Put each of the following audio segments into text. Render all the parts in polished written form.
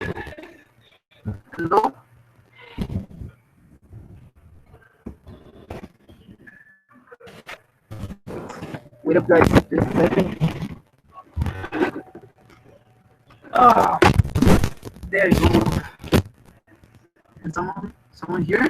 Hello? Wait up, guys. Just a second. Ah, there you go. And someone here?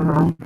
Um,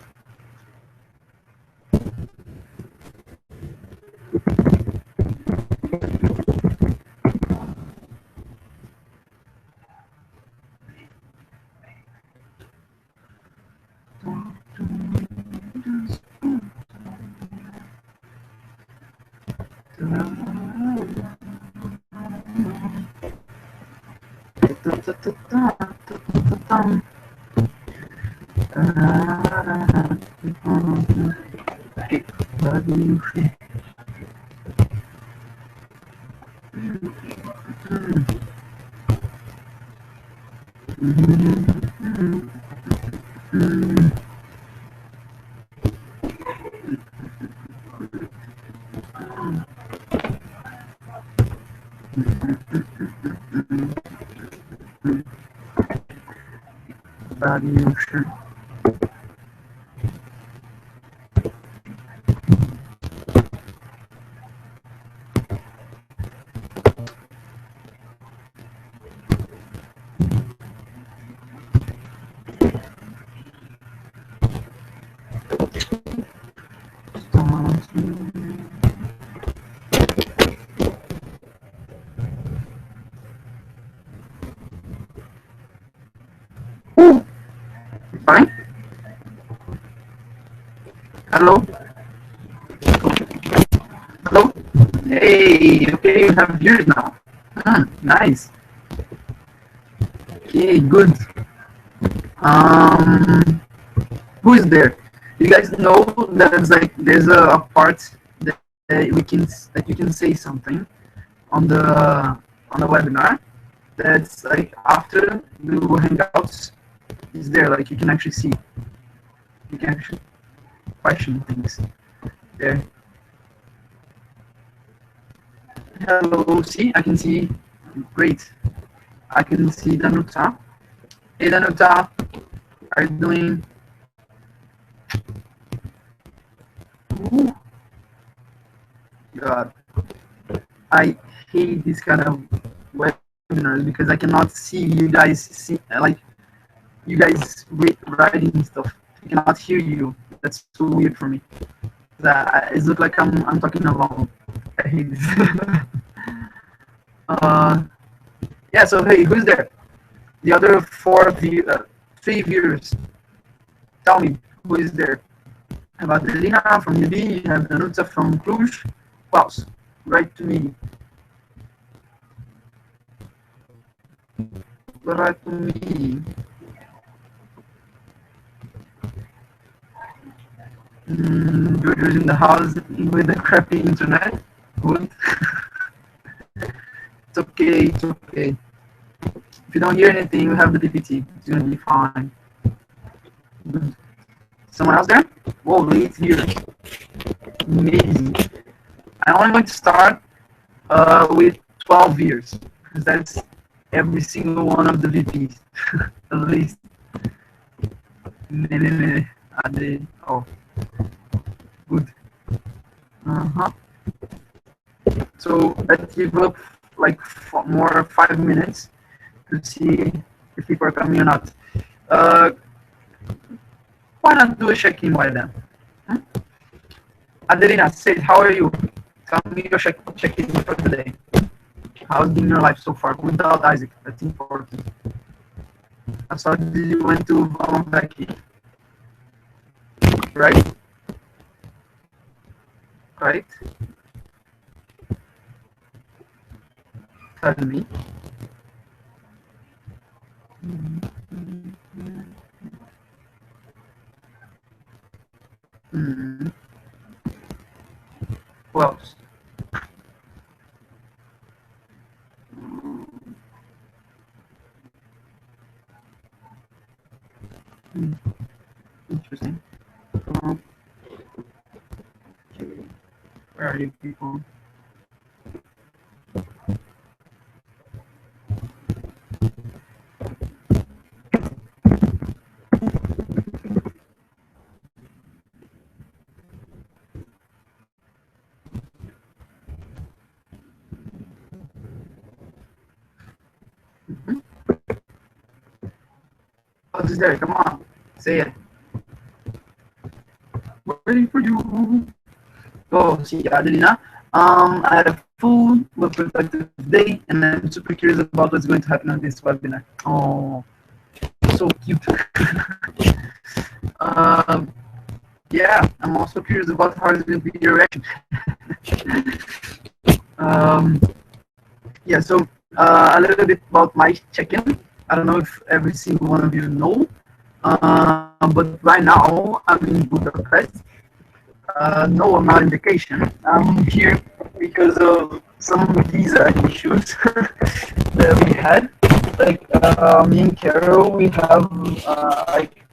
uh, Fine. Hello? Hello? Hey, okay, you have viewers now. Nice. Okay, good. Um, who is there? You guys know that there's a part that that you can say something on the webinar. That's like after the Hangouts is there. Like you can actually see. You can actually question things there. Hello, see, I can see. Great. I can see Danuta. Hey Danuta, how are you doing? Ooh, God, I hate this kind of webinars because I cannot see you guys see like you guys writing stuff. I cannot hear you. That's so weird for me. It looks like I'm talking alone. I hate this. uh, yeah. So hey, who's there? The other three viewers. Tell me who is there. About Adelina from UB, you have Danuta from Cluj. Klaus, write to me. Write to me. Jojo's in the house with a crappy internet. Good. It's okay, it's okay. If you don't hear anything, you have the PPT. It's gonna be fine. Good. Someone else there? Whoa, late here. Amazing. I'm only going to start with 12 years, because that's every single one of the VPs, at least. Oh, good. Uh-huh. So let's give up like more 5 minutes to see if people are coming or not. Uh, why not do a check-in while then? Hmm? Adelina, say, how are you? Tell me your check-in for today. How's been your life so far without Isaac? That's important. I saw you went to Valenbecky, right? Right? Tell me. Mm. Who else? Hmm, interesting. Um, okay. Where are you people? Oh, just there. Come on, say it. Waiting for you. Oh, see, Adelina. I had a full but productive day, and I'm super curious about what's going to happen on this webinar. Oh, so cute. um, yeah, I'm also curious about how it's going to be your reaction. um, yeah, so a little bit about my check-in. I don't know if every single one of you know, but right now I'm in Budapest. No, I'm not on vacation. I'm here because of some visa issues that we had. Like me and Carol, we have like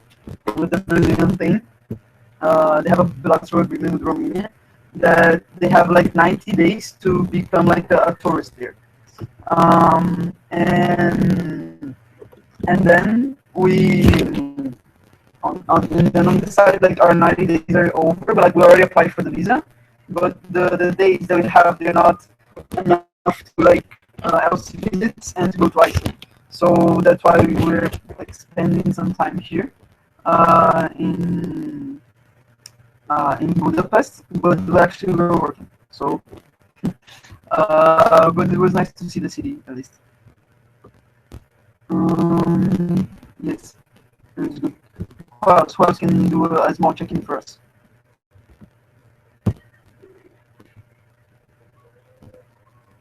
with the Brazilian thing. They have a bilateral agreement with Romania that they have like 90 days to become like a tourist there. And then we and then on the side like our 90 days are over, but like we already applied for the visa, but the days that we have they're not enough to like LC visits and to go to Iceland. So that's why we were like spending some time here in Budapest, but we actually were working. So but it was nice to see the city at least. Yes, it was good. Who else can do a small check-in for us?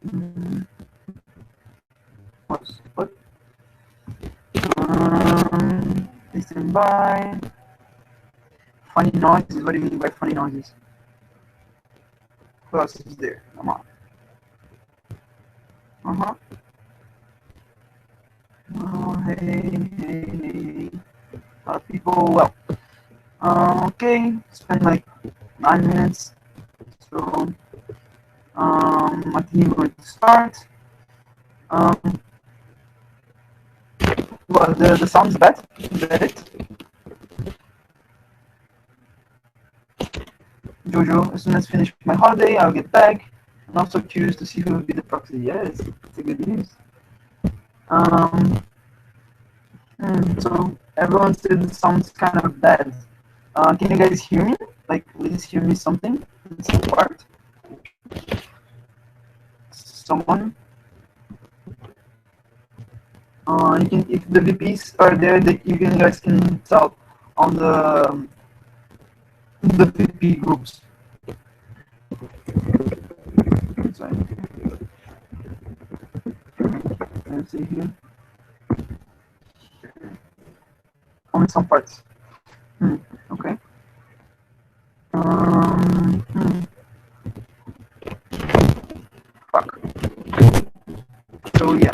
Mm, what? Listen by funny noises. What do you mean by funny noises? Who else is there? Come on. Uh-huh. Oh, hey. People, well, okay, spend like 9 minutes. So, I think we're going to start. Um, well, the sound's bad. Is that it? Jojo, as soon as I finish my holiday, I'll get back. I'm also curious to see who will be the proxy. Yes, it's a good news. Um, so everyone said it sounds kind of bad. Can you guys hear me? Like, please hear me something in some part. Someone. You can, if the VPs are there, you guys can tell on the VP groups. Sorry. Let's see here. Only some parts. Okay. Hmm. Fuck. So yeah.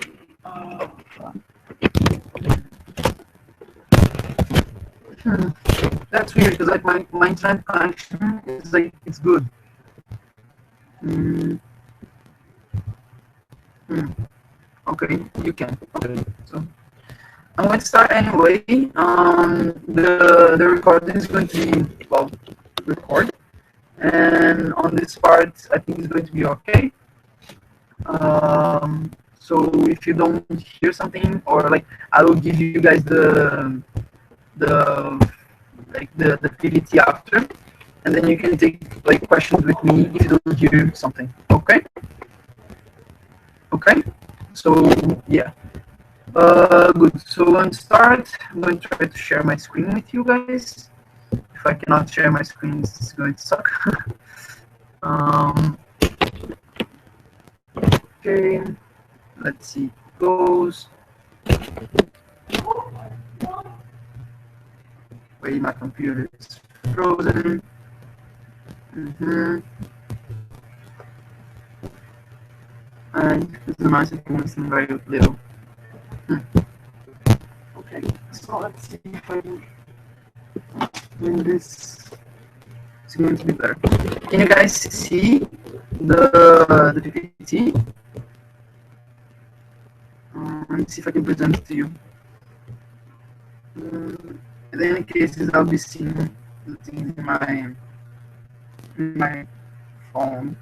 That's weird because like my internet connection is like it's good. Mm, okay, you can. Okay, so I'm going to start anyway. The recording is going to be well record, and on this part I think it's going to be okay. So if you don't hear something or like I will give you guys the the PPT after, and then you can take like questions with me if you don't hear something. Okay. Okay. So yeah. Good. So I'm going to start. I'm going to try to share my screen with you guys. If I cannot share my screen, it's going to suck. um, okay. Let's see. It goes. Wait, my computer is frozen. customize it in very little. Okay, so let's see if I can do this. It's going to be better. Can you guys see the PPT? Let me see if I can present it to you. In any cases, I'll be seeing the things in my phone.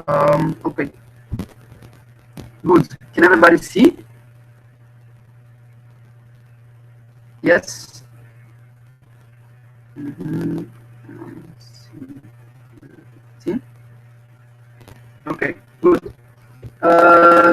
Okay. Good. Can everybody see? Yes. See? Okay. Good.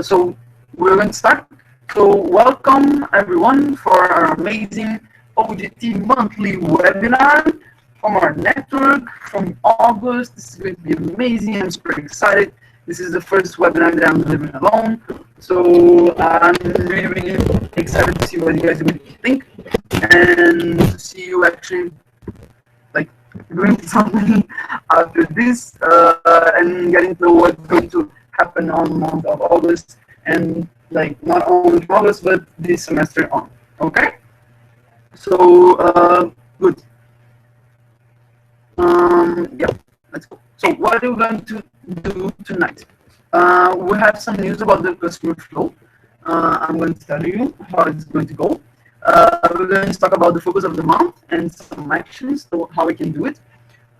So we're going to start. So welcome everyone for our amazing oGT monthly webinar from our network from August. This is going to be amazing. I'm super excited. This is the first webinar that I'm delivering alone. So I'm really excited to see what you guys are going to think and to see you actually like doing something after this and getting to know what's going to happen on the month of August and like not only August but this semester on. Okay, so good. Yeah, let's go. So what are we going to do tonight? We have some news about the customer flow. I'm going to tell you how it's going to go. We're going to talk about the focus of the month and some actions, so how we can do it.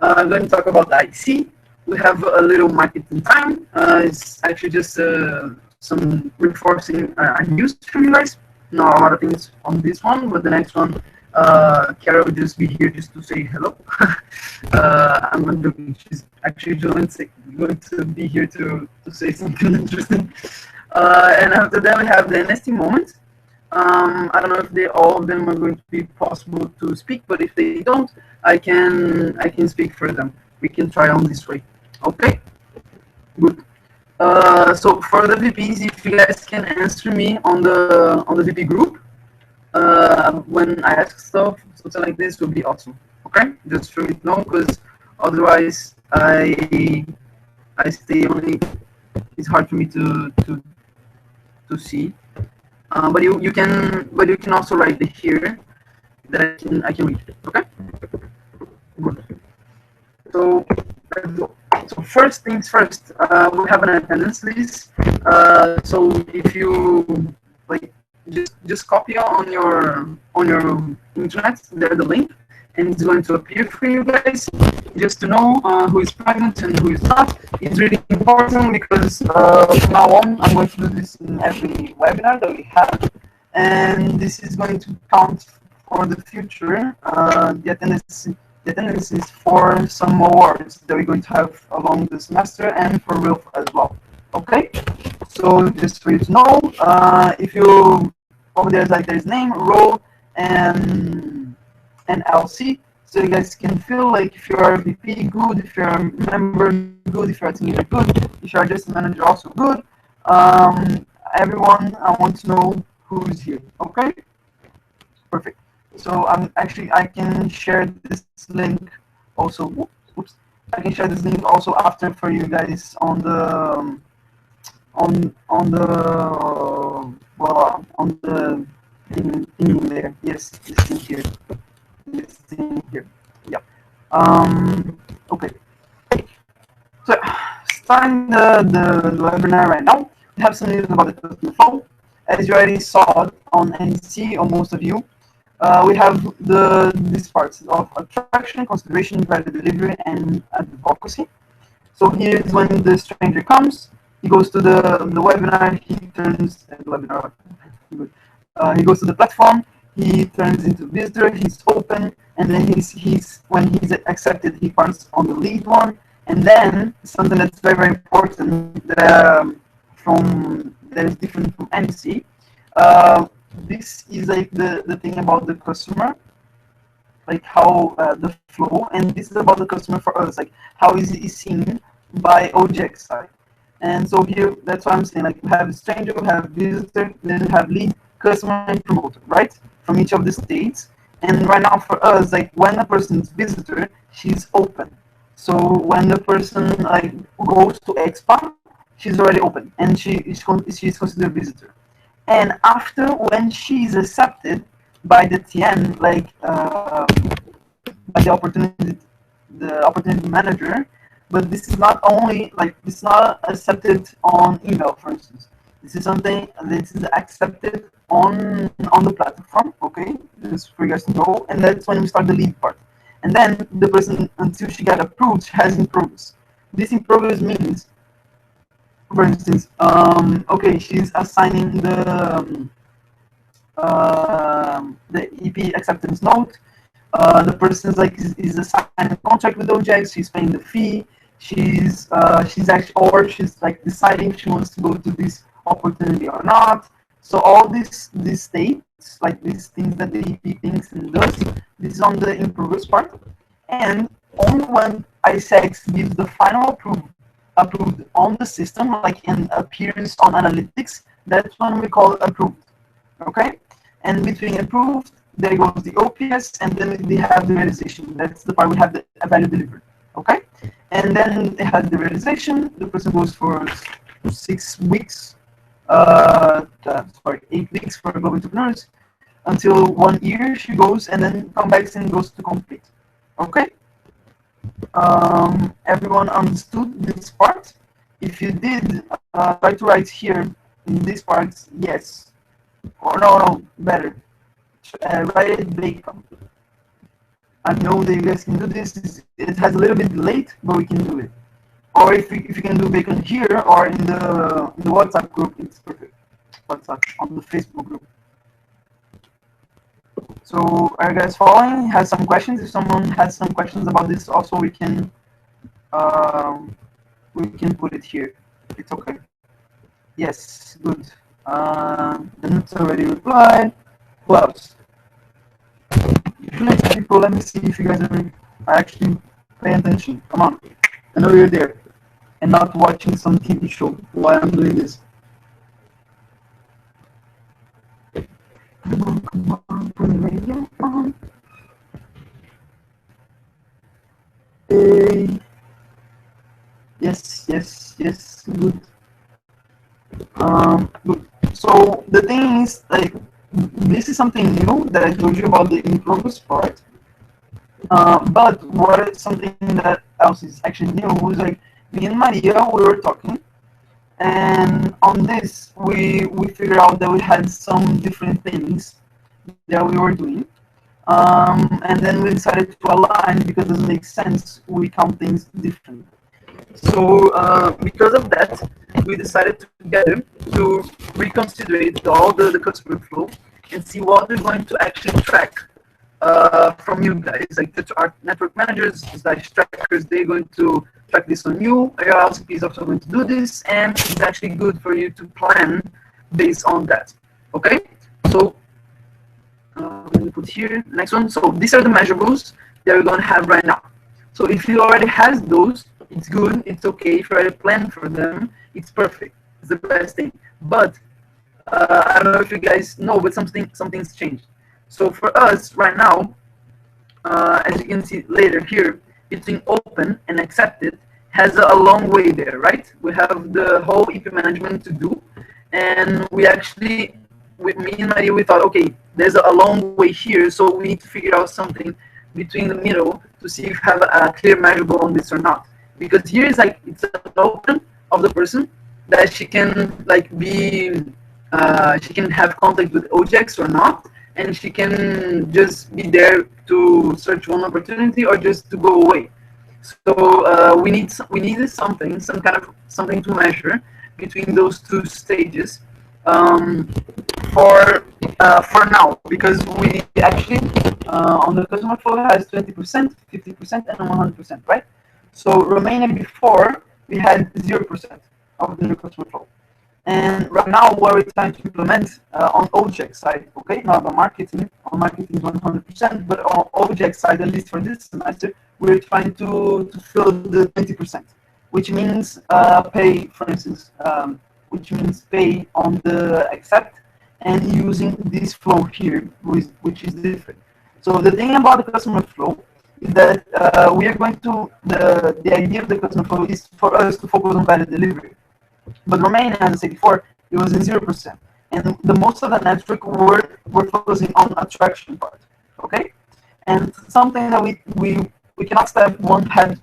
I'm going to talk about the IC. We have a little marketing time. It's actually just some reinforcing news from you guys. Not a lot of things on this one, but the next one, Kara will just be here just to say hello. I'm not joking. She's actually going to be here to say something interesting. And after that, we have the NST moment. I don't know if all of them are going to be possible to speak, but if they don't, I can speak for them. We can try on this way. Okay, good. So for the VPs, if you guys can answer me on the VP group when I ask stuff, something like this would be awesome. Okay, just for me to know, because otherwise I stay only. It's hard for me to see. But you can also write it here that I can read. Okay. Good. So let's go. So first things first, we have an attendance list. So if you like, just copy on your internet there the link, and it's going to appear for you guys. Just to know who is present and who is not. It's really important because from now on I'm going to do this in every webinar that we have, and this is going to count for the future. The attendance is for some awards that we're going to have along the semester and for real as well. Okay, so just for you to know, if you over there's name, role, and LC, so you guys can feel like if you're a VP, good. If you're a member, good. If you're a team leader, good. If you're just a manager, also good. Everyone, I want to know who's here. Okay, perfect. So I can share this link also. Oops, I can share this link also after for you guys on the thing there. Yes, this thing here. This thing here. Yeah. Okay. So starting the webinar right now, we have some news about the customer flow. As you already saw on NC, or most of you. We have these parts of attraction, consideration, value delivery, and advocacy. So here is when the stranger comes. He goes to the webinar. He turns the webinar. He goes to the platform. He turns into visitor. He's open, and then when he's accepted, he parts on the lead one. And then something that's very important that is different from NC. This is like the thing about the customer, like how the flow, and this is about the customer for us, like how is it seen by OGX side. And so here, that's why I'm saying, like, we have stranger, we have visitor, then we have lead, customer, and promoter, right? From each of the states. And right now for us, like when a person is visitor, she's open. So when the person like goes to expat, she's already open, and she's considered a visitor. And after, when she's accepted by the TN, like by the opportunity manager, but this is not only like it's not accepted on email, for instance. This is something this is accepted on the platform, okay? Just for you guys to know, and that's when we start the lead part. And then the person, until she got approved, has in progress. This in progress means, for instance, okay, she's assigning the EP acceptance note. The person's like is assigning a contract with OJAX. She's paying the fee. She's actually, or she's like deciding if she wants to go to this opportunity or not. So all these states, like these things that the EP thinks and does, this is on the in progress part. And only when ICX gives the final approved on the system, like in appearance on analytics, that's when we call it approved. Okay? And between approved, there goes the OPS, and then they have the realization. That's the part we have the value delivered. Okay? And then it has the realization. The person goes for 6 weeks, 8 weeks for global entrepreneurs, until 1 year she goes, and then come back and goes to complete. Okay? Everyone understood this part? If you did, try to write here in this part, yes. Or no, better. Write it bacon. I know that you guys can do this. It has a little bit late, but we can do it. Or if you can do bacon here or in the WhatsApp group, it's perfect. WhatsApp on the Facebook group. So are you guys following? Has some questions? If someone has some questions about this, also we can put it here. It's okay. Yes, good. It's already replied. Who else? Next people, let me see if you guys are actually paying attention. Come on. I know you're there and not watching some TV show while I'm doing this. Come on, put the radio on. Hey. Yes, good. Good. So the thing is, like, this is something new that I told you about the in progress part. But what is something that else is actually new was like me and Maria, we were talking, and on this we figured out that we had some different things that we were doing, and then we decided to align because it doesn't make sense we count things differently. So because of that, we decided together to reconsider all the customer flow and see what we're going to actually track from you guys. Like our network managers / trackers, they're going to track this on you. Your LCP is also going to do this, and it's actually good for you to plan based on that. Okay, so let me put here next one. So these are the measurables that we're going to have right now. So if you already has those, it's good, it's okay. If you already plan for them, it's perfect. It's the best thing. But I don't know if you guys know, but something's changed. So for us right now, as you can see later here, between open and accepted has a long way there, right? We have the whole EP management to do, and we actually, with me and Maria, we thought, okay, there's a long way here, so we need to figure out something between the middle to see if we have a clear measurable on this or not. Because here is like, it's an open of the person that she can like be, she can have contact with OJAX or not, and she can just be there to search one opportunity or just to go away. So we needed something to measure between those two stages for now, because we actually on the customer flow has 20%, 50%, and 100%, right? So Romania before we had 0% of the new customer flow. And right now, what we're trying to implement on OJAX side, okay, not on marketing. On marketing is 100%, but on OJAX side, at least for this semester, we're trying to fill the 20%, which means pay, for instance, which means pay on the accept and using this flow here, which is different. So the thing about the customer flow is that we are going to, the idea of the customer flow is for us to focus on value delivery. But Romania, as I said before, it was in 0%. And the most of the network were focusing on attraction part. Okay? And something that we cannot step one head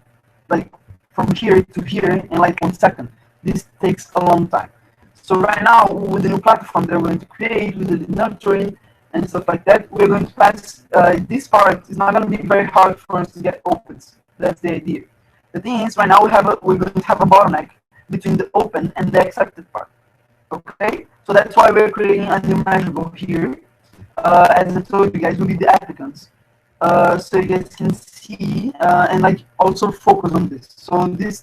like from here to here in like 1 second. This takes a long time. So right now, with the new platform that we're going to create, with the nurturing and stuff like that, we're going to pass this part. Is not going to be very hard for us to get opens. That's the idea. The thing is, right now we're going to have a bottleneck between the open and the accepted part. Okay, so that's why we're creating a new measurable here. As I told you guys, will be the applicants. So you guys can see and like also focus on this. So this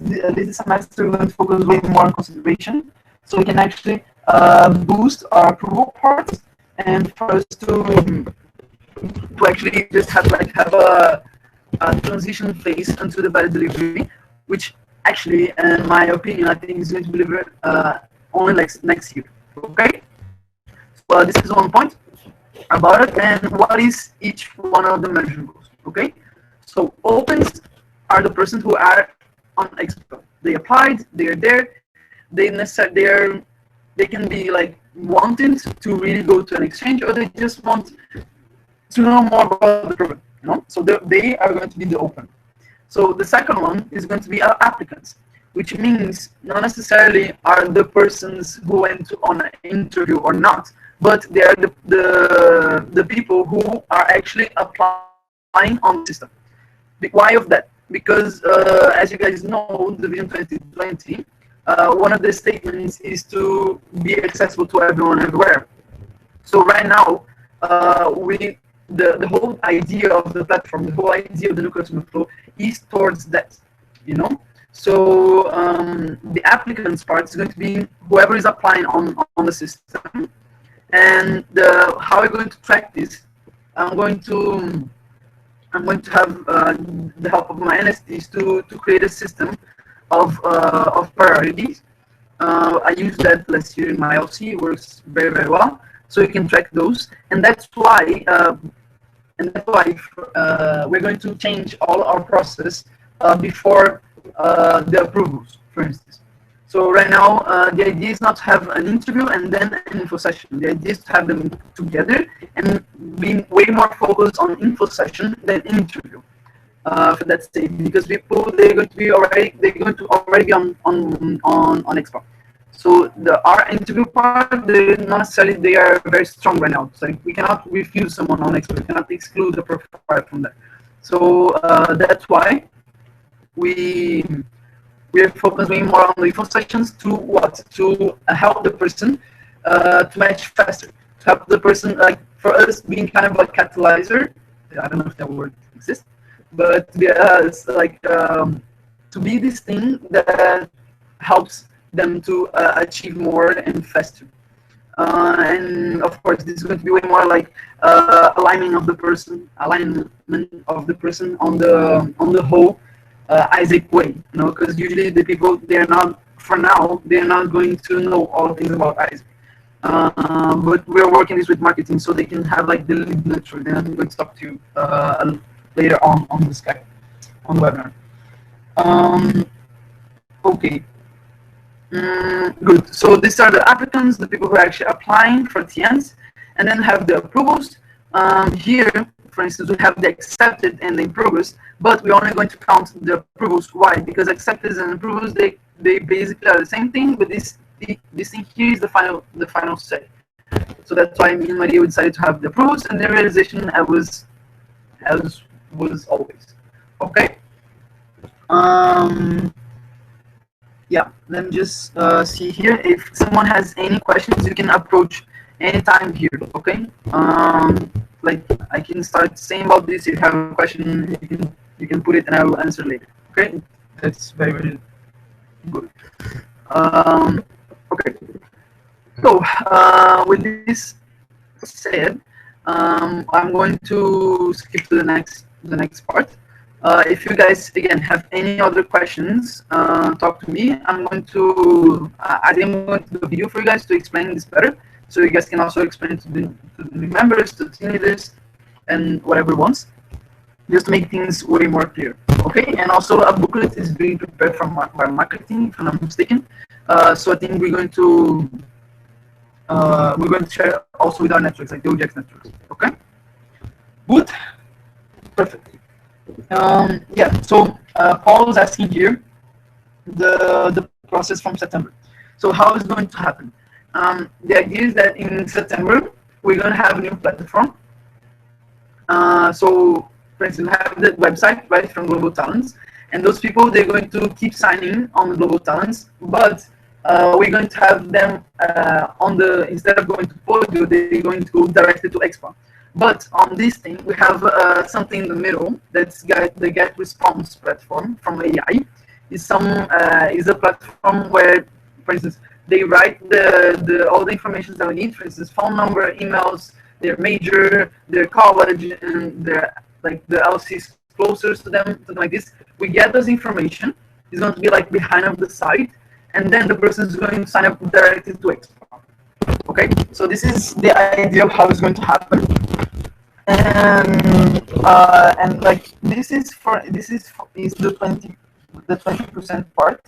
semester we're going to focus way more on consideration, so we can actually boost our approval parts and for us to actually just have a transition phase into the value delivery, which actually, in my opinion, I think is going to be delivered only like next year. Okay, so this is one point about it, and what is each one of the measurables. Okay, so opens are the persons who are on Expo. They applied, they are there, they can be like wanting to really go to an exchange, or they just want to know more about the program. You know, so they are going to be the open. So the second one is going to be applicants, which means not necessarily are the persons who went on an interview or not, but they are the people who are actually applying on the system. Why of that? Because as you guys know, the Vision 2020, one of the statements is to be accessible to everyone everywhere. So right now, the whole idea of the platform, the whole idea of the new customer flow is towards that, you know. So the applicants part is going to be whoever is applying on the system, and how we're going to track this. I'm going to have the help of my NSTs to create a system of priorities. I used that last year in my LC. It works very, very well. So you can track those, and that's why we're going to change all our process before the approvals, for instance. So right now, the idea is not to have an interview and then an info session. The idea is to have them together and be way more focused on info session than interview. For that sake, because people they're going to already be on Expo. So our interview part, not necessarily they are very strong right now. So we cannot refuse someone on Expo. We cannot exclude the profile from that. So that's why we are focusing more on the info sessions to help the person to match faster, to help the person, like for us being kind of a catalyzer. I don't know if that word exists, but it's like to be this thing that helps them to achieve more and faster. And of course, this is going to be way more like alignment of the person on the whole Isaac way. You know, because usually the people they're not going to know all things about Isaac. But we're working this with marketing so they can have like the lead nurture. Then I'm going to talk to you later on the Skype, on the webinar. Okay. Good. So these are the applicants, the people who are actually applying for TNs, and then have the approvals. Here, for instance, we have the accepted and the in progress, but we're only going to count the approvals. Why? Because accepted and approvals, they basically are the same thing, but this thing here is the final say. So that's why me and Maria decided to have the approvals and the realization as was always. Okay. Yeah, let me just see here. If someone has any questions, you can approach anytime here, okay? Like I can start saying about this. If you have a question, you can put it and I will answer later. Okay, that's very, very good. Okay, so with this said, I'm going to skip to the next part. If you guys again have any other questions, talk to me. I think I'm going to do a video for you guys to explain this better, so you guys can also explain to the members, to the team leaders, and whatever wants, just to make things way more clear. Okay, and also a booklet is being prepared by marketing, if I'm not mistaken. So I think we're going to share also with our networks, like the OGX networks. Okay, good, perfect. Yeah. So Paul was asking here the process from September. So how is going to happen? The idea is that in September we're going to have a new platform. So for instance, we have the website right from Global Talents, and those people they're going to keep signing on Global Talents, but we're going to have them on the instead of going to Podio, they're going to go directly to Expo. But on this thing, we have something in the middle that's the Get Response platform from AI. Is a platform where, for instance, they write the all the information that we need. For instance, phone number, emails, their major, their college, and their like the LCs closer to them, something like this. We get those information. It's going to be like behind of the site, and then the person is going to sign up directly to Expo. Okay, so this is the idea of how it's going to happen, and like this is the 20% part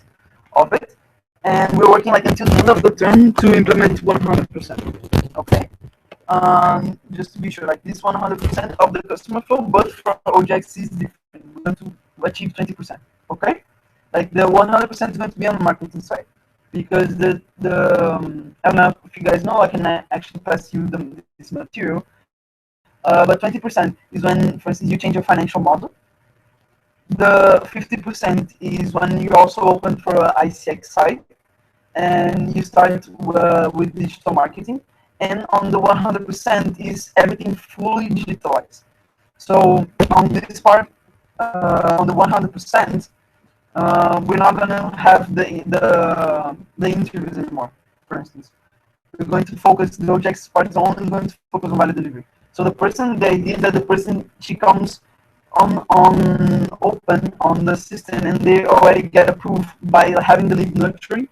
of it, and we're working like until the end of the term to implement 100%. Okay, just to be sure, like this 100% of the customer flow, but for OGX is different. We're going to achieve 20%. Okay, like the 100% is going to be on the marketing side, because I don't know if you guys know, I can actually pass you this material. But 20% is when, for instance, you change your financial model. The 50% is when you also open for an ICX site and you start with digital marketing. And on the 100% is everything fully digitalized. So on this part, on the 100%, we're not gonna have the interviews anymore. For instance, we're going to focus. The OGX part is only going to focus on value delivery. So the idea is that the person she comes on open on the system, and they already get approved by having the lead nurturing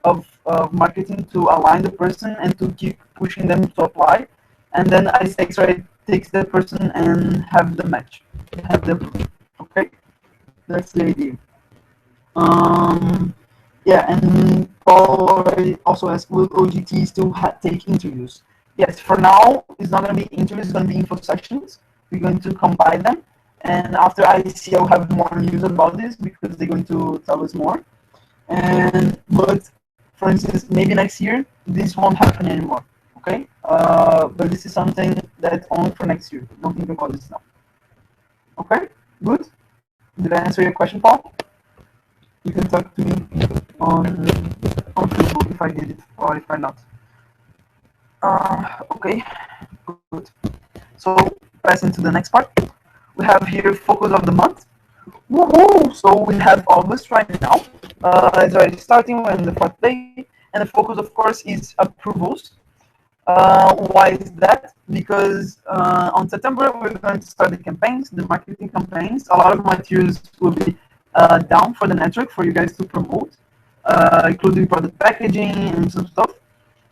of marketing to align the person and to keep pushing them to apply, and then ICX right takes the person and have the match, have the approval. Okay, that's the idea. Yeah, and Paul already also asked, will oGT still take interviews? Yes, for now, it's not going to be interviews, it's going to be info sessions. We're going to combine them. And after IC, I'll have more news about this because they're going to tell us more. But for instance, maybe next year, this won't happen anymore. Okay? But this is something that's only for next year. Don't think about this now. Okay? Good? Did I answer your question, Paul? You can talk to me on Facebook if I did it or if I not. Okay, good. So passing to the next part, we have here focus of the month. Woo-hoo! So we have August right now. It's already starting. We're in the fourth day, and the focus, of course, is approvals. Why is that? Because on September we're going to start the campaigns, the marketing campaigns. A lot of materials will be down for the network for you guys to promote, including product packaging and some stuff.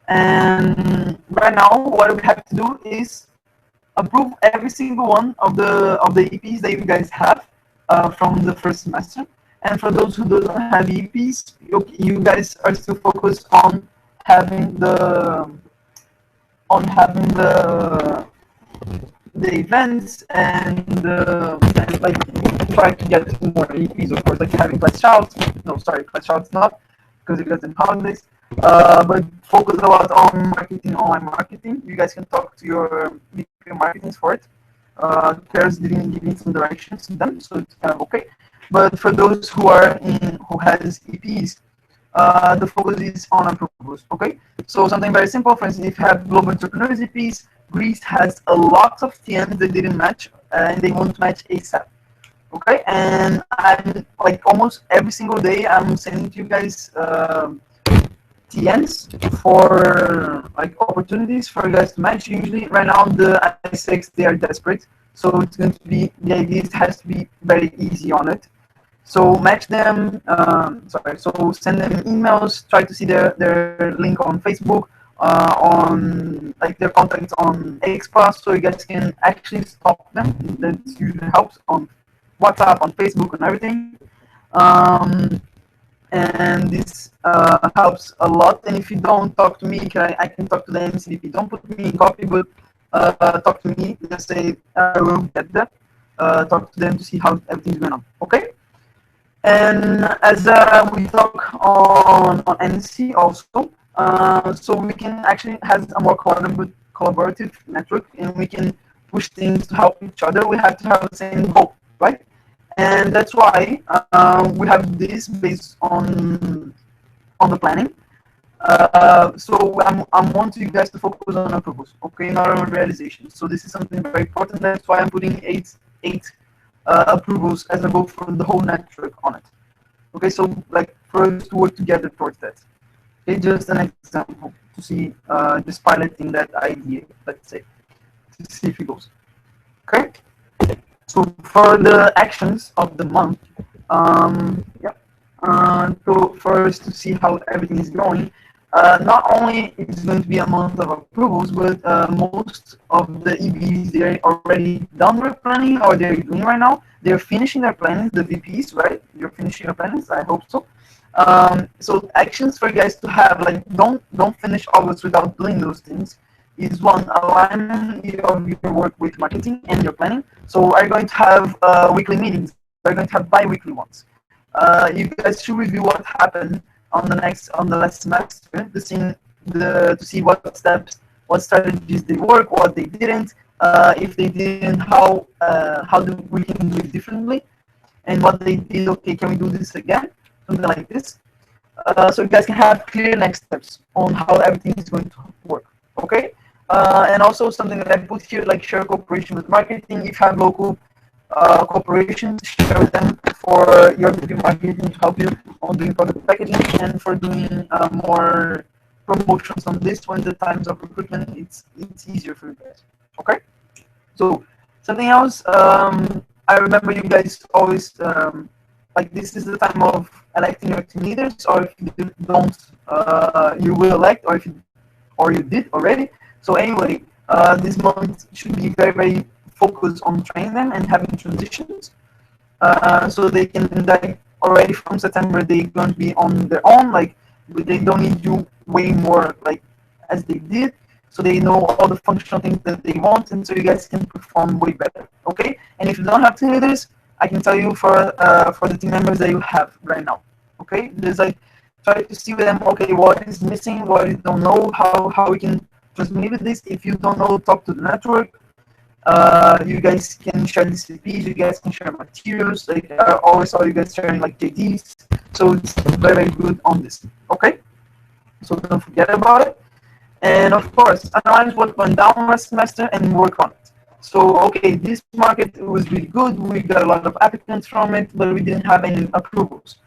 And right now, what we have to do is approve every single one of the EPs that you guys have from the first semester. And for those who don't have EPs, you guys are still focused on having the events and like try to get more EPs, of course, like having class shouts. No, sorry, class shouts not, because it doesn't holidays. But focus a lot on marketing, online marketing. You guys can talk to your VP marketing for it. Pairs giving some directions to them, so it's kind of okay. But for those who has EPs, the focus is on approvals. Okay, so something very simple. For instance, if you have global entrepreneurs EPs, Greece has a lot of TMs that didn't match, and they want to match ASAP. Okay, and I'm like almost every single day I'm sending to you guys TNs for like opportunities for you guys to match. Usually, right now the I6 they are desperate, so it's going to be the idea. It has to be very easy on it. So match them. So send them emails. Try to see their link on Facebook, on like their contacts on Express, so you guys can actually stop them. That usually helps on WhatsApp, on Facebook, and everything. and this helps a lot. And if you don't talk to me, I can talk to the MCDP. Don't put me in copy, but talk to me. Just say I will get that. Talk to them to see how everything's going on. Okay. And as we talk on NC also, so we can actually have a more collaborative network, and we can push things to help each other. We have to have the same goal, right? And that's why we have this based on the planning. So I want you guys to focus on approvals, okay, not on realization. So this is something very important. That's why I'm putting eight approvals as a goal for the whole network on it. Okay, so like for us to work together towards that. Okay, just an example to see just piloting that idea, let's say, to see if it goes. Okay, so for the actions of the month, yeah, so for us to see how everything is going, not only is going to be a month of approvals, but most of the EBs they're already done their planning or they're doing right now. They're finishing their plannings, the VPs, right? You're finishing your plannings. I hope so. So actions for you guys to have, like, don't finish August without doing those things. Is one, alignment of your work with marketing and your planning. So are you going to have weekly meetings? Are you going to have bi-weekly ones? You guys should review what happened on the last semester to see what steps, what strategies they work, what they didn't, if they didn't, how we can do it differently, and what they did. Okay, can we do this again? Something like this. So you guys can have clear next steps on how everything is going to work. Okay. And also something that I put here, like share cooperation with marketing. If you have local corporations, share with them for your marketing to help you on doing product packaging and for doing more promotions on this when the times of recruitment it's easier for you guys. Okay. So something else, I remember you guys always like this is the time of electing your team leaders, or if you don't, you will elect, or you did already. So anyway, this month should be very focused on training them and having transitions, so they can, like, already from September they're going to be on their own. Like they don't need you way more like as they did. So they know all the functional things that they want, and so you guys can perform way better. Okay. And if you don't have team leaders, I can tell you for the team members that you have right now. Okay. There's like try to see with them. Okay, what is missing? What you don't know? How we can transmit this? If you don't know, talk to the network. You guys can share DCPs, you guys can share materials. Like I always saw you guys sharing like JDs, so it's very good on this. Okay, so don't forget about it. And of course, analyze what went down last semester and work on it. So okay, this market was really good. We got a lot of applicants from it, but we didn't have any approvals.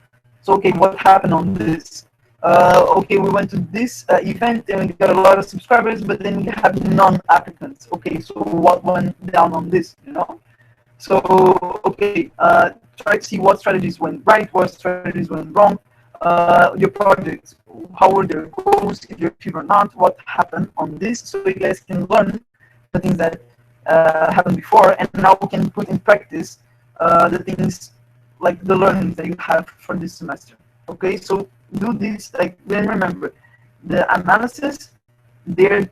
So okay, what happened on this? Okay, we went to this event and we got a lot of subscribers, but then we have non-applicants. Okay, so what went down on this, you know? So, okay, try to see what strategies went right, what strategies went wrong, your projects, how were their goals, if you're achieved or not, what happened on this, so you guys can learn the things that happened before, and now we can put in practice the things, like the learnings that you have for this semester. Okay, so do this, like, then remember, the analysis, they're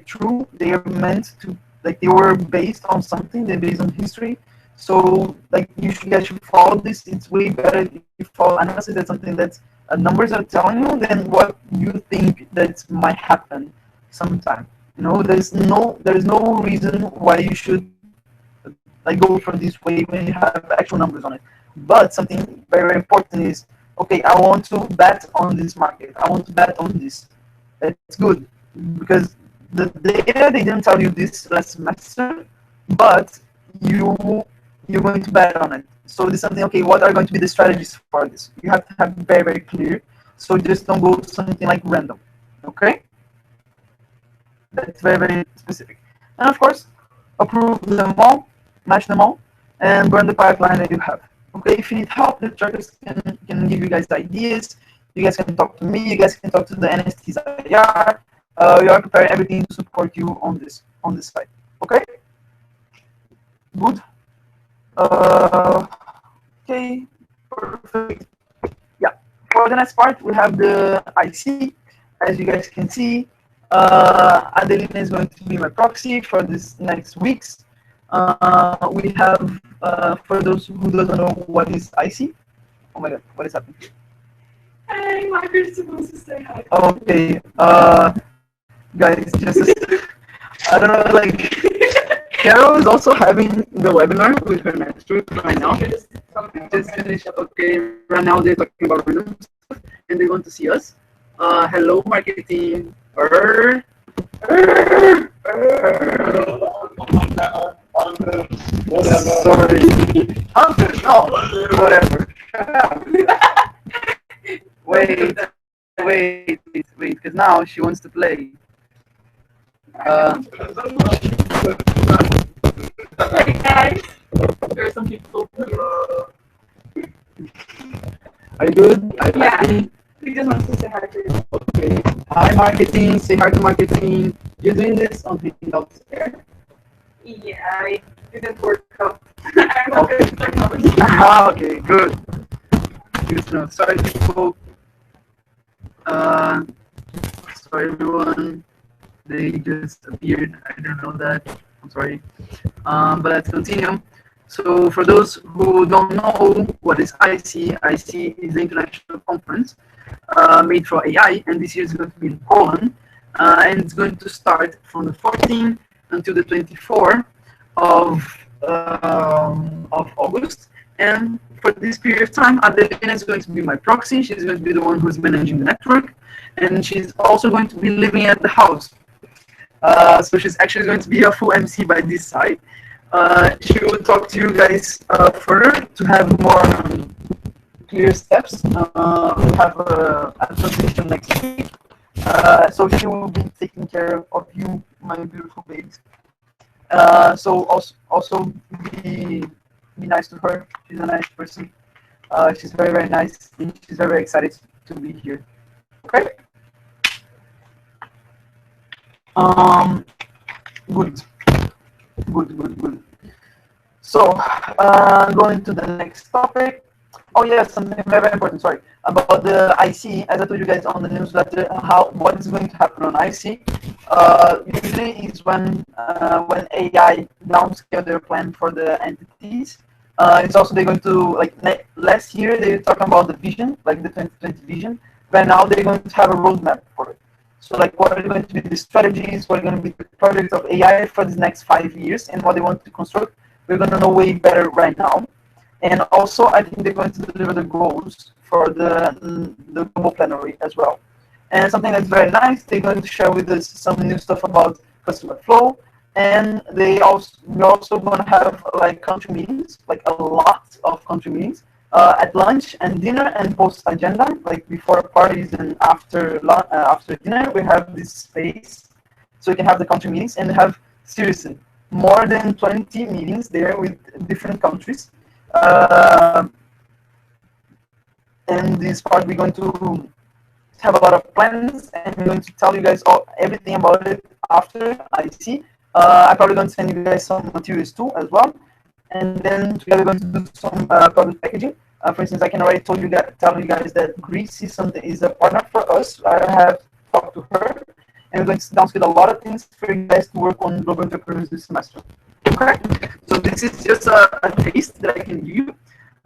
true, they are meant to, like, they were based on something, they're based on history. So like you guys should follow this. It's way better if you follow analysis. That's something that numbers are telling you than what you think that might happen sometime. You know, there's no reason why you should like go for this way when you have actual numbers on it. But something very important is, okay, I want to bet on this market. I want to bet on this. That's good because the data they didn't tell you this last semester, but you're going to bet on it. So this is something. Okay, what are going to be the strategies for this? You have to have very clear. So just don't go something like random. Okay, that's very specific. And of course, approve them all, match them all, and burn the pipeline that you have. Okay, if you need help, the trackers can give you guys ideas. You guys can talk to me. You guys can talk to the NST's IR. We are preparing everything to support you on this side. Okay, good. Okay, perfect. For the next part, we have the IC. As you guys can see, Adelina is going to be my proxy for this next weeks. We have, for those who doesn't know what is IC, oh my god, what is happening? Hey, Margaret's supposed to say hi. Okay, guys, just, I don't know, like, Carol is also having the webinar with her master right now. Just finished, okay, right now they're talking about random stuff, and they want to see us. Hello, marketing. Sorry. Hunter, no, whatever. Wait, because now she wants to play. Hey guys, there are some people. Are you good? Are you Yeah. happy? He just wants to say hi to you. Okay. Hi, marketing. Say hi to marketing. You're doing this on Hangouts. Yeah, I didn't work out. I'm not good at technology. Okay, good. Good to know. Sorry, people. Uh, sorry, everyone. They just appeared. I don't know that. I'm sorry. But let's continue. So for those who don't know what is IC, IC is the international conference made for AI, and this year is going to be in Poland, and it's going to start from the 14th until the 24th of August. And for this period of time, Adelina is going to be my proxy. She's going to be the one who's managing the network, and she's also going to be living at the house. So she's actually going to be a full MC by this side. She will talk to you guys further to have more clear steps. We have a transition next week. So she will be taking care of you, my beautiful babies. So also be nice to her. She's a nice person. She's very nice, and she's very excited to be here. Okay. Good. So, going to the next topic. Oh yes, something very important. Sorry about the IC. As I told you guys on the newsletter, what is going to happen on IC? Usually is when AI downscale their plan for the entities. It's also they're going to last year they were talking about the vision, like the 2020 vision. Right now they're going to have a roadmap for it. So what are going to be the strategies? What are going to be the projects of AI for the next 5 years, and what they want to construct? We're going to know way better right now. And also, I think they're going to deliver the goals for the global plenary as well. And something that's very nice, they're going to share with us some new stuff about customer flow. And we're also going to have country meetings, a lot of country meetings. At lunch and dinner and post agenda, before parties and after dinner, we have this space so you can have the country meetings and have seriously more than 20 meetings there with different countries. And this part we're going to have a lot of plans, and we're going to tell you guys everything about it after IC. I'm probably going to send you guys some materials too as well. And then together we're going to do some product packaging. For instance, I can already tell you guys that Greece is a partner for us. I have talked to her, and we're going to downscale a lot of things for you guys to work on global entrepreneurs this semester. Okay, so this is just a taste that I can give you.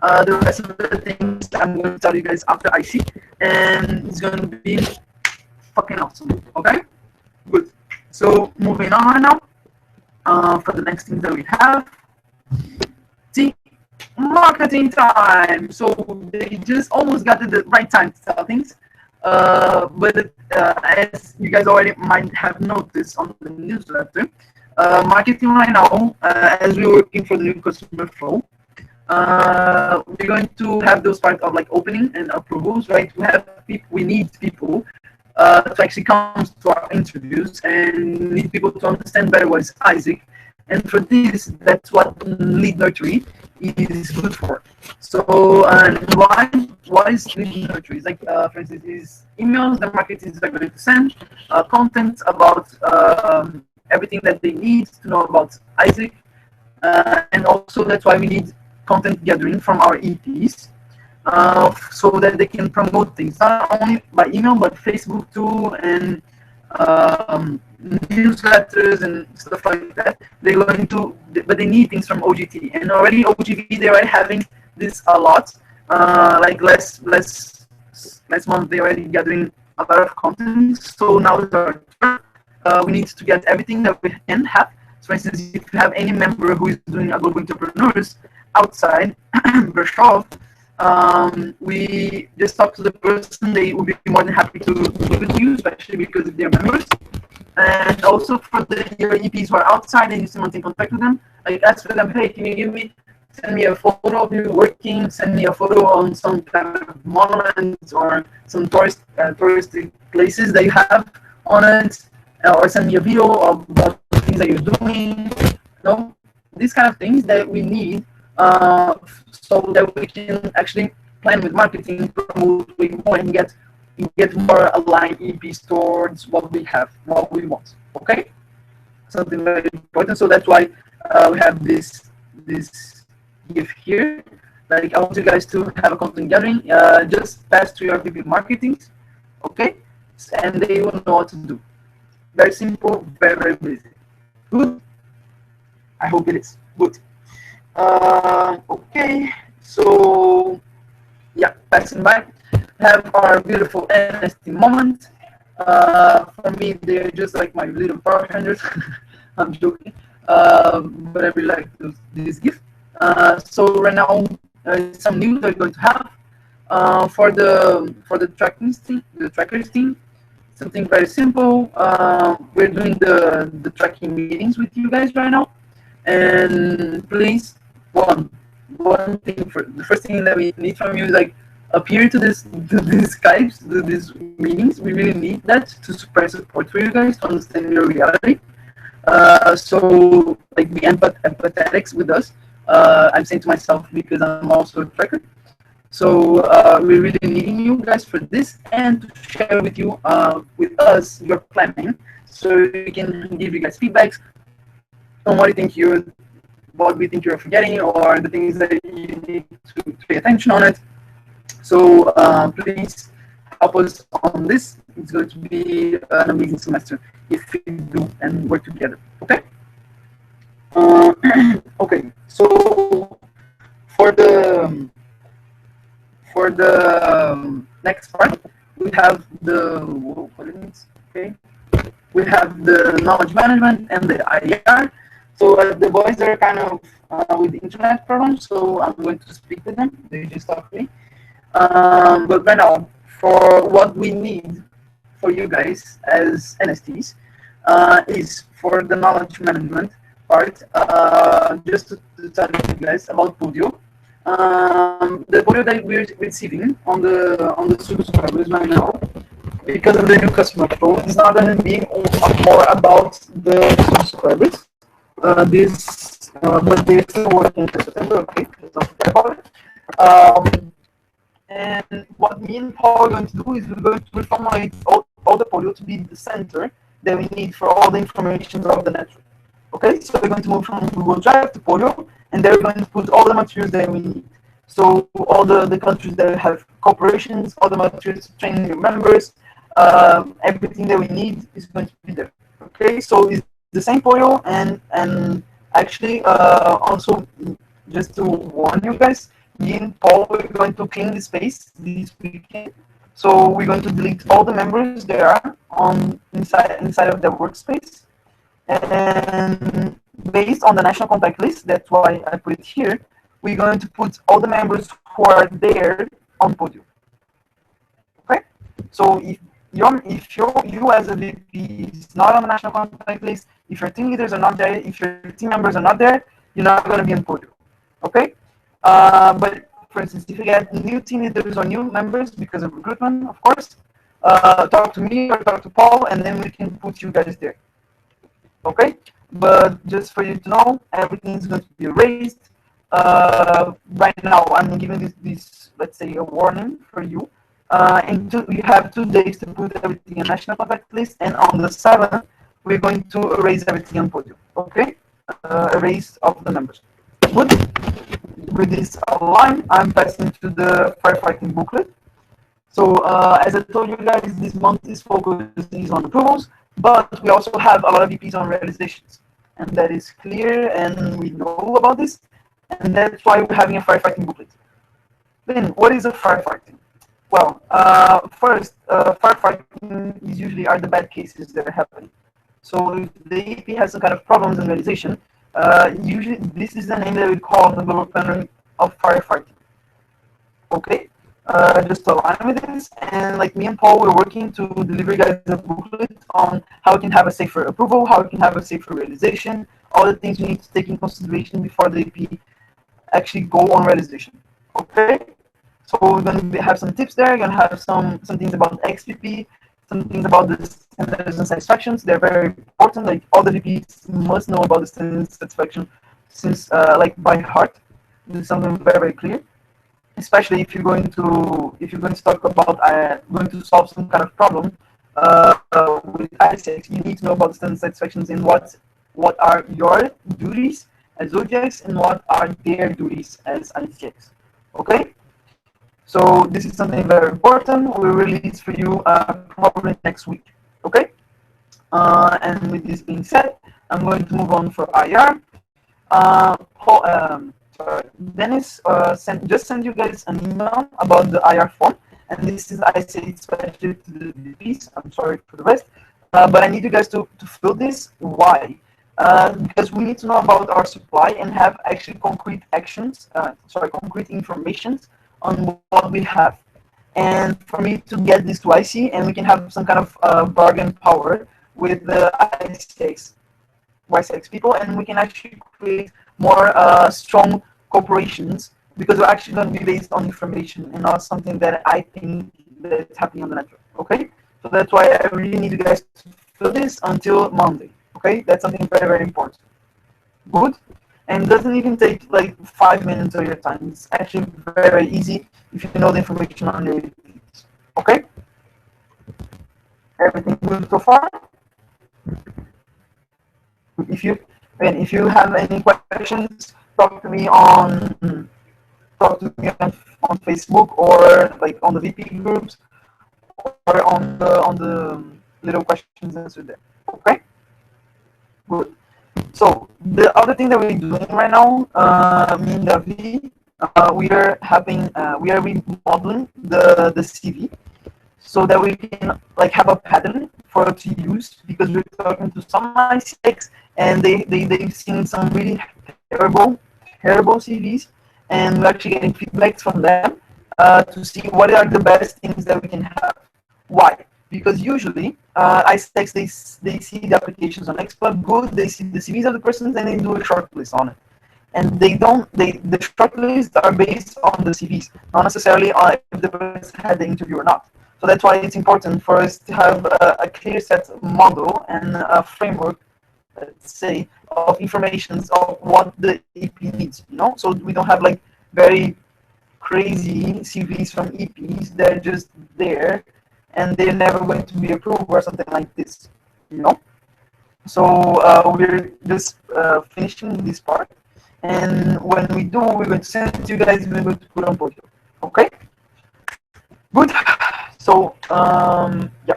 The rest of the things I'm going to tell you guys after IC, and it's going to be fucking awesome. Okay, good. So moving on right now. For the next things that we have. See, marketing time. So they just almost got to the right time to tell things. But as you guys already might have noticed on the newsletter, marketing right now, as we're working for the new customer flow, we're going to have those parts of opening and approvals, right? We need people to actually come to our interviews and need people to understand better what is Isaac. And for this, that's what lead nurturing is good for. So, why is lead nurturing? For instance, is emails the marketers are going to send, content about everything that they need to know about Isaac, and also that's why we need content gathering from our EPs. so that they can promote things not only by email but Facebook too, and newsletters and stuff like that. They're going to, but they need things from oGT, and already oGT they're already having this a lot. Like last month they already gathering a lot of content. So now it's our turn. We need to get everything that we can have. So for instance, if you have any member who is doing a global entrepreneurs outside Bershov, we just talk to the person. They will be more than happy to speak with you, especially because they're members. And also for your EPs who are outside and you still want to contact with them, like ask for them, hey, can you send me a photo of you working, send me a photo on some kind of monument or some touristic places that you have on it, or send me a video of about the things that you're doing. You know, these kind of things that we need, so that we can actually plan with marketing, promote way more, and get more aligned EPs towards what we have, what we want. Okay, something very important. So that's why we have this gift here. Like I want you guys to have a content gathering. Just pass to your VP marketing, okay, and they will know what to do. Very simple, very easy. Good. I hope it is good. Okay, so yeah, passing by, have our beautiful NFT moment. For me, they're just like my little power handlers. I'm joking, but I really like this gift. So right now, some news we're going to have for the trackers team. Something very simple. We're doing the tracking meetings with you guys right now, and please, one thing, for the first thing that we need from you is like appear to these Skypes, to these meetings. We really need that to spread support for you guys to understand your reality. So like be empathetic with us. I'm saying to myself because I'm also a tracker. So we're really needing you guys for this and to share with you, with us, your planning, so we can give you guys feedbacks on what we think you're forgetting, or the things that you need to pay attention on it. So please help us on this. It's going to be an amazing semester if we do and work together. Okay. Okay. So for the next part, we have okay. We have the knowledge management and the IR. So the boys are kind of with internet problems, so I'm going to speak with them. They just talk to me. But right now, for what we need for you guys as NSTs, is for the knowledge management part, just to tell you guys about Podio. The Podio that we're receiving on the subscribers right now, because of the new customer flow, is not going to be more about the subscribers. But they're still working for September. Okay, let's not forget about it. And what me and Paul are going to do is we're going to reformulate all the Podio to be the center that we need for all the information of the network. Okay, so we're going to move from Google Drive to Podio, and there we're going to put all the materials that we need. So all the countries that have corporations, all the materials to train new members, everything that we need is going to be there. Okay, so it's the same Podio, and actually also just to warn you guys, me and Paul, we're going to clean the space this weekend. So we're going to delete all the members there are on inside of their workspace. And based on the national contact list, that's why I put it here, we're going to put all the members who are there on Podio. Okay? So if you as a VP is not on the national contact list, if your team leaders are not there, if your team members are not there, you're not going to be on Podio. Okay? But for instance, if you get new team leaders or new members because of recruitment, of course, talk to me or talk to Paul, and then we can put you guys there. Okay? But just for you to know, everything is going to be erased. Right now, I'm giving this, let's say, a warning for you. And you have 2 days to put everything in national contact list, and on the 7th, we're going to erase everything on Podio. Okay? Erase of the members. Good? with this line, I'm passing to the firefighting booklet. So as I told you guys, this month is focused on approvals, but we also have a lot of EPs on realizations. And that is clear, and we know about this, and that's why we're having a firefighting booklet. Then, what is a firefighting? Well, first, firefighting is usually are the bad cases that are happening. So if the EP has some kind of problems in realization, usually this is the name that we call the global pattern of firefighting. Okay, just to align with this, and like me and Paul, we're working to deliver you guys a booklet on how we can have a safer approval, how we can have a safer realization, all the things we need to take in consideration before the EP actually go on realization. Okay, so we're going to have some tips there. We're going to have some things about XPP, some things about the standards and satisfactions. They're very important. Like all the VPs must know about the standards satisfaction since like by heart. This is something very clear. Especially if you're going to talk about going to solve some kind of problem with ICX, you need to know about the standard satisfactions and what are your duties as OGX and what are their duties as ICX. Okay, so this is something very important. We'll release for you probably next week. Okay, and with this being said, I'm going to move on for IR. Paul, Dennis just sent you guys an email about the IR form, and this is I say it's especially to the VPs. I'm sorry for the rest, but I need you guys to fill this. Why? Because we need to know about our supply and have actually concrete actions, concrete informations on what we have. And for me to get this to IC, and we can have some kind of bargain power with the ICX people, and we can actually create more strong corporations because we're actually going to be based on information and not something that I think that's happening on the network. Okay, so that's why I really need you guys to fill this until Monday. Okay, that's something very important. Good, and doesn't even take like 5 minutes of your time. It's actually very easy if you know the information on the APs. Okay, everything good so far? If you have any questions, talk to me on Facebook or like on the VP groups or on the little questions answered there. Okay, good. So the other thing that we're doing right now, me and Davi, we are remodeling the CV so that we can like have a pattern for to use because we're talking to some ICX and they've seen some really terrible CVs, and we're actually getting feedbacks from them to see what are the best things that we can have. Why? Because usually ICX they see the applications on Xclub good, they see the CVs of the persons and they do a short list on it. And the short lists are based on the CVs, not necessarily on if the person had the interview or not. So that's why it's important for us to have a clear set model and a framework, let's say, of information of what the EP needs, so we don't have like very crazy CVs from EPs that are just there and they're never going to be approved or something like this, So we're just finishing this part, and when we do, we're going to send it to you guys. We're going to put on podium. Okay. Good. So yeah.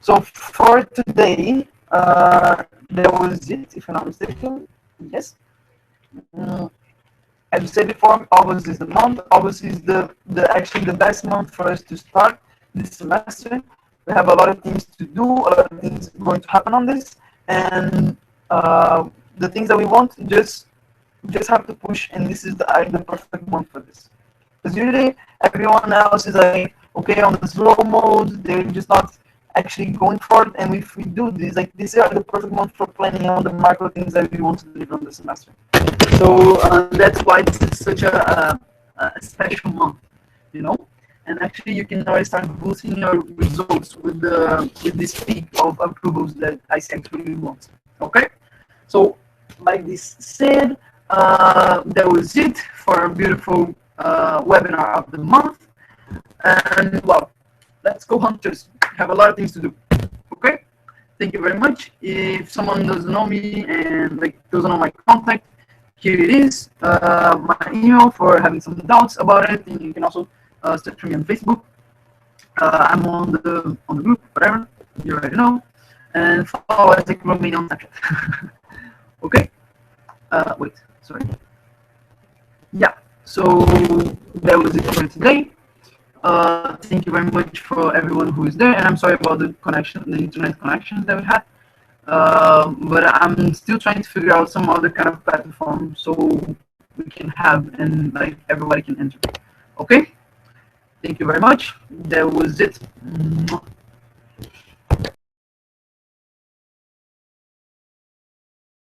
So for today, that was it, if I'm not mistaken. Yes. As I said before, August is the month. August is actually the best month for us to start this semester. We have a lot of things to do, a lot of things going to happen on this, and the things that we want just have to push, and this is the perfect month for this. Because usually everyone else is like, okay, on the slow mode, they're just not actually going for it, and if we do this, like these are the perfect month for planning on the macro things that we want to deliver on the semester. So that's why this is such a special month, and actually you can already start boosting your results with this peak of approvals that ICX really wants. Okay, so like this said, that was it for our beautiful webinar of the month, and well, let's go hunters. We have a lot of things to do. Okay, thank you very much. If someone doesn't know me and like doesn't know my contact, here it is, my email for having some doubts about it. And you can also search for me on Facebook. I'm on the group, whatever you already know, and follow Isaac Romania on Snapchat. Okay. Wait, sorry. Yeah. So that was it for today. Thank you very much for everyone who is there, and I'm sorry about the connection, the internet connection that we had. But I'm still trying to figure out some other kind of platform so we can have and like everybody can enter. Okay. Thank you very much. That was it.